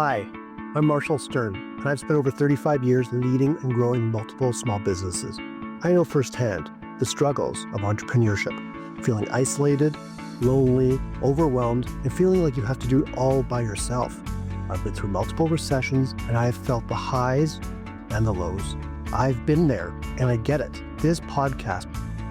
Hi, I'm Marshall Stern, and I've spent over 35 years leading and growing multiple small businesses. I know firsthand the struggles of entrepreneurship, feeling isolated, lonely, overwhelmed, and feeling like you have to do it all by yourself. I've been through multiple recessions, and I have felt the highs and the lows. I've been there, and I get it. This podcast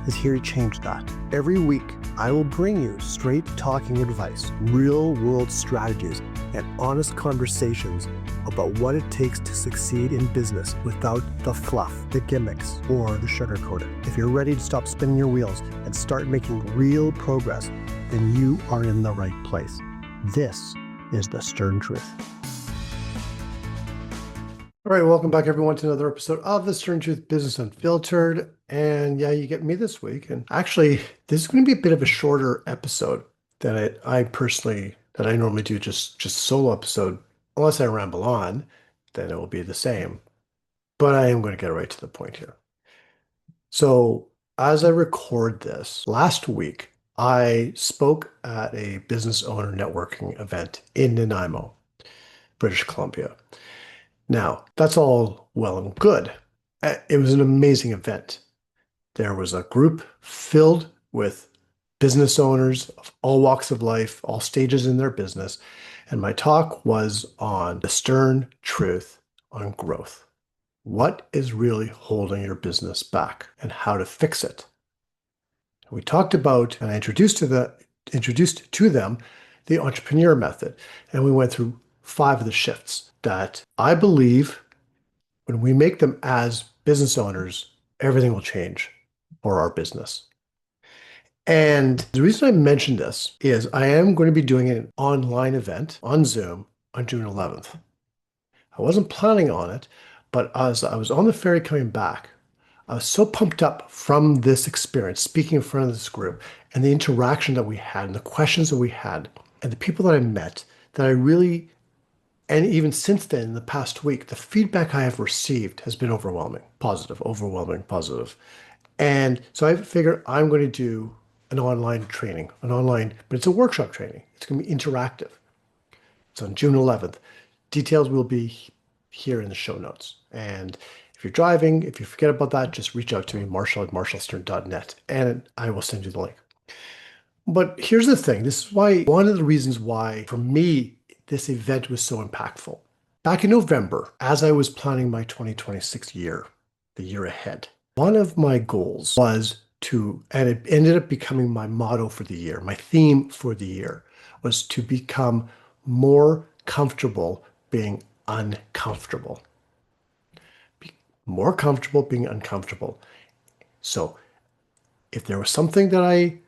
is here to change that. Every week, I will bring you straight talking advice, real world strategies, and honest conversations about what it takes to succeed in business without the fluff, the gimmicks, or the sugarcoating. If you're ready to stop spinning your wheels and start making real progress, then you are in the right place. This is the Stern Truth. All right, welcome back everyone to another episode of the Stern Truth Business Unfiltered. And yeah, you get me this week. And actually, this is going to be a bit of a shorter episode that I normally do just solo episode. Unless I ramble on, then it will be the same. But I am going to get right to the point here. So as I record this, last week, I spoke at a business owner networking event in Nanaimo, British Columbia. Now, that's all well and good. It was an amazing event. There was a group filled with business owners of all walks of life, all stages in their business, and my talk was on the stern truth on growth. What is really holding your business back and how to fix it? We talked about, and I introduced to them the ONtrepreneur Method, and we went through 5 of the shifts that I believe when we make them as business owners, everything will change for our business. And the reason I mentioned this is I am going to be doing an online event on Zoom on June 11th. I wasn't planning on it, but as I was on the ferry coming back, I was so pumped up from this experience, speaking in front of this group, and the interaction that we had, and the questions that we had, and the people that I met, that I really, and even since then, in the past week, the feedback I have received has been overwhelming, positive. And so I figured I'm going to do an online training, but it's a workshop training. It's going to be interactive. It's on June 11th. Details will be here in the show notes. And if you're driving, if you forget about that, just reach out to me, marshall@marshallstern.net, and I will send you the link. But here's the thing. This is one of the reasons why, for me, this event was so impactful. Back in November, as I was planning my 2026 year, the year ahead, one of my goals was and it ended up becoming my motto for the year, my theme for the year, was to become more comfortable being uncomfortable. Be more comfortable being uncomfortable. So if there was something that I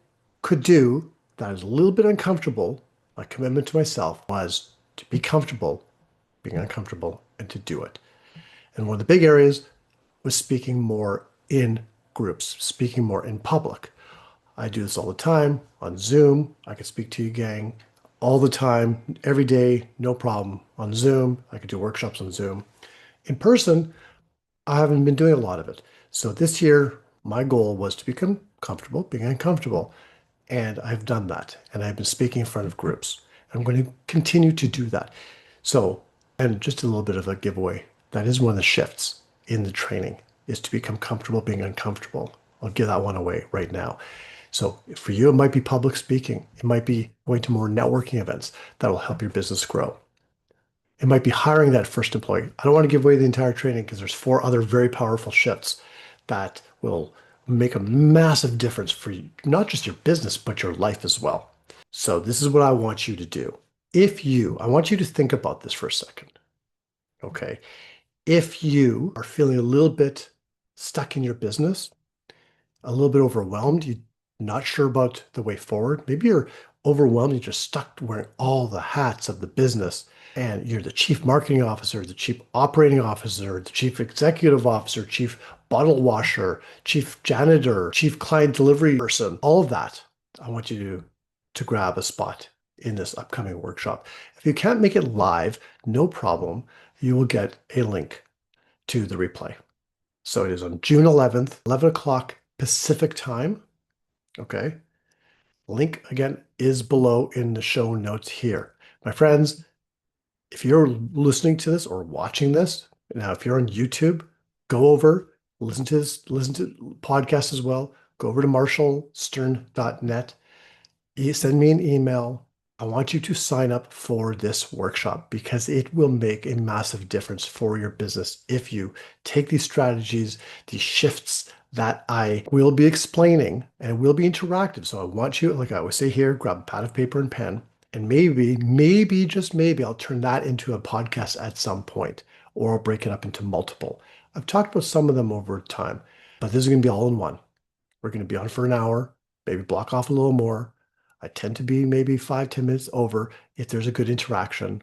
could do that is a little bit uncomfortable, my commitment to myself was to be comfortable being uncomfortable and to do it. And one of the big areas was speaking more in groups, speaking more in public. I do this all the time on Zoom. I can speak to you gang all the time, every day, no problem. On Zoom, I could do workshops on Zoom. In person, I haven't been doing a lot of it. So this year, my goal was to become comfortable being uncomfortable. And I've done that. And I've been speaking in front of groups. I'm going to continue to do that. So, and just a little bit of a giveaway. That is one of the shifts in the training, is to become comfortable being uncomfortable. I'll give that one away right now. So for you, it might be public speaking. It might be going to more networking events that will help your business grow. It might be hiring that first employee. I don't want to give away the entire training because there's 4 other very powerful shifts that will make a massive difference for you, not just your business, but your life as well. So this is what I want you to do. I want you to think about this for a second. Okay. If you are feeling a little bit stuck in your business, a little bit overwhelmed, you're not sure about the way forward, maybe you're overwhelmed, you're just stuck wearing all the hats of the business, and you're the chief marketing officer, the chief operating officer, the chief executive officer, chief bottle washer, chief janitor, chief client delivery person, all of that. I want you to grab a spot in this upcoming workshop. If you can't make it live, no problem. You will get a link to the replay. So it is on June 11th, 11 o'clock Pacific time. Okay. Link again is below in the show notes here. My friends, If you're listening to this or watching this, now if you're on YouTube, go over, listen to podcast as well. Go over to marshallstern.net. Send me an email. I want you to sign up for this workshop because it will make a massive difference for your business if you take these strategies, these shifts that I will be explaining, and it will be interactive. So I want you, like I always say here, grab a pad of paper and pen, and maybe, just maybe I'll turn that into a podcast at some point, or I'll break it up into multiple. I've talked about some of them over time, but this is going to be all in one. We're going to be on for an hour, maybe block off a little more. I tend to be maybe 5-10 minutes over if there's a good interaction,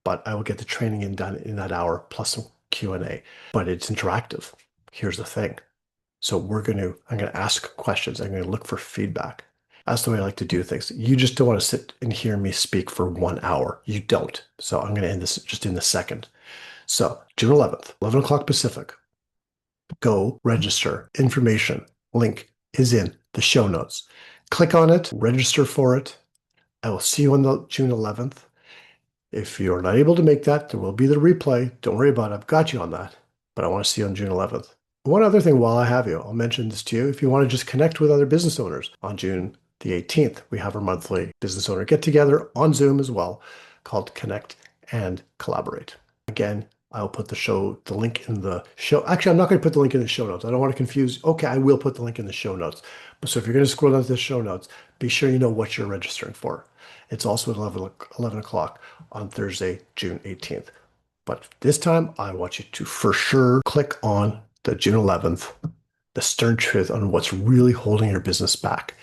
but I will get the training done in that hour plus some Q&A. But it's interactive. Here's the thing. So I'm going to ask questions. I'm going to look for feedback. That's the way I like to do things. You just don't want to sit and hear me speak for 1 hour. You don't. So I'm going to end this just in a second. So June 11th, 11 o'clock Pacific. Go register. Information link is in the show notes. Click on it, register for it. I will see you on the June 11th. If you're not able to make that, there will be the replay. Don't worry about it. I've got you on that. But I want to see you on June 11th. One other thing while I have you, I'll mention this to you. If you want to just connect with other business owners, on June the 18th, we have our monthly business owner get together on Zoom as well, called Connect and Collaborate. Again, I'll put the link in the show. Actually, I'm not going to put the link in the show notes. I don't want to confuse. Okay, I will put the link in the show notes. So if you're going to scroll down to the show notes, be sure you know what you're registering for. It's also at 11 o'clock on Thursday, June 18th. But this time, I want you to for sure click on the June 11th, the stern truth on what's really holding your business back.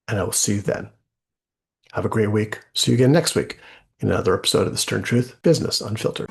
And I will see you then. Have a great week. See you again next week in another episode of The Stern Truth Business Unfiltered.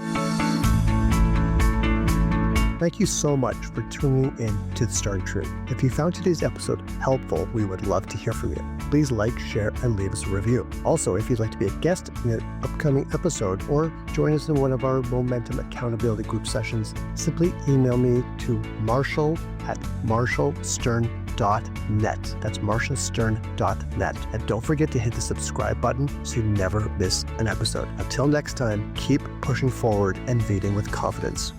Thank you so much for tuning in to The Stern Truth. If you found today's episode helpful, we would love to hear from you. Please like, share, and leave us a review. Also, if you'd like to be a guest in an upcoming episode or join us in one of our Momentum Accountability Group sessions, simply email me to marshall@marshallstern.net. That's marshallstern.net. And don't forget to hit the subscribe button so you never miss an episode. Until next time, keep pushing forward and leading with confidence.